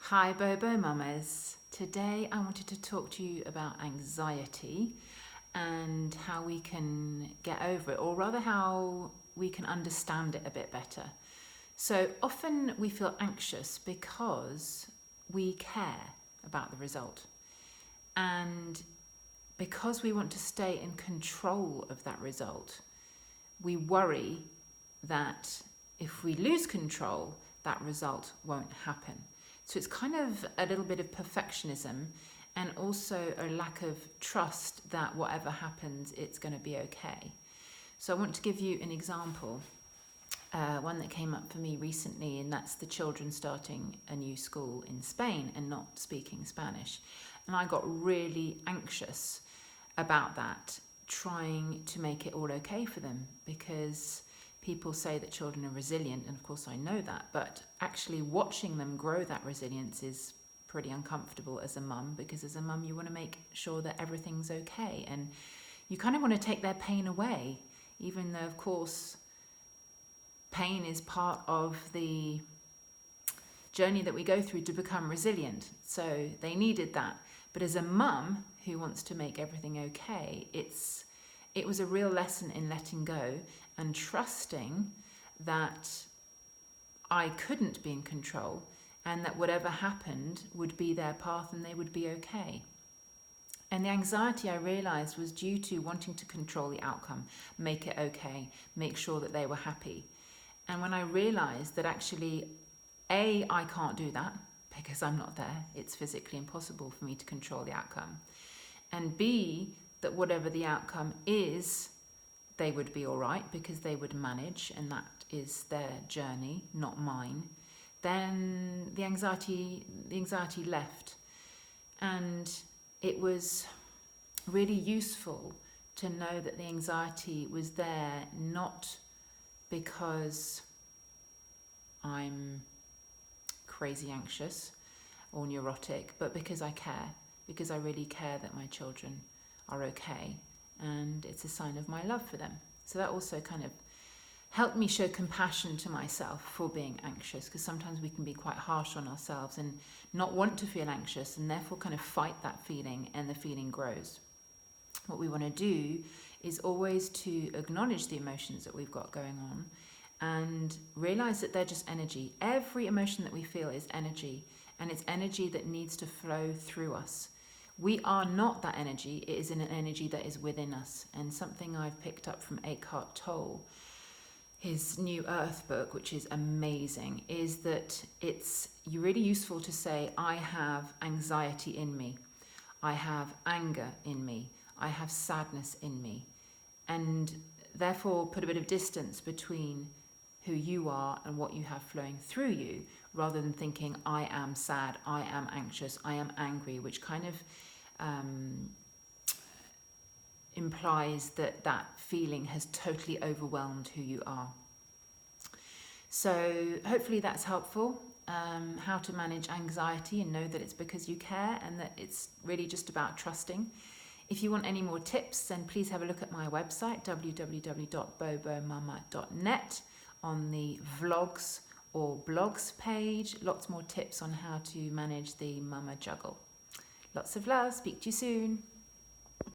Hi Bobo Mamas. Today I wanted to talk to you about anxiety and how we can get over it, or rather how we can understand it a bit better. So often we feel anxious because we care about the result. And because we want to stay in control of that result, we worry that if we lose control, that result won't happen. So it's kind of a little bit of perfectionism and also a lack of trust that whatever happens, it's going to be okay. So I want to give you an example, one that came up for me recently, and that's the children starting a new school in Spain and not speaking Spanish. And I got really anxious about that, trying to make it all okay for them, because people say that children are resilient, and of course I know that, but actually watching them grow that resilience is pretty uncomfortable as a mum, because as a mum you want to make sure that everything's okay and you kind of want to take their pain away, even though of course pain is part of the journey that we go through to become resilient. So they needed that. But as a mum who wants to make everything okay, it was a real lesson in letting go and trusting that I couldn't be in control and that whatever happened would be their path and they would be okay. And the anxiety, I realised, was due to wanting to control the outcome, make it okay, make sure that they were happy. And when I realised that actually, A, I can't do that because I'm not there. It's physically impossible for me to control the outcome. And B, that whatever the outcome is, they would be all right because they would manage, and that is their journey, not mine. Then the anxiety left. And it was really useful to know that the anxiety was there not because I'm crazy anxious or neurotic, but because I care, because I really care that my children are okay, and it's a sign of my love for them. So that also kind of helped me show compassion to myself for being anxious, because sometimes we can be quite harsh on ourselves and not want to feel anxious and therefore kind of fight that feeling, and the feeling grows. What we want to do is always to acknowledge the emotions that we've got going on and realize that they're just energy. Every emotion that we feel is energy, and it's energy that needs to flow through us. We are not that energy. It is an energy that is within us. And something I've picked up from Eckhart Tolle, his New Earth book, which is amazing, is that it's really useful to say, I have anxiety in me, I have anger in me, I have sadness in me, and therefore put a bit of distance between who you are and what you have flowing through you, rather than thinking, I am sad, I am anxious, I am angry, which kind of implies that that feeling has totally overwhelmed who you are. So hopefully that's helpful, how to manage anxiety and know that it's because you care and that it's really just about trusting. If you want any more tips, then please have a look at my website, www.bobomama.net, on the vlogs or blogs page. Lots more tips on how to manage the mama juggle. Lots of love. Speak to you soon.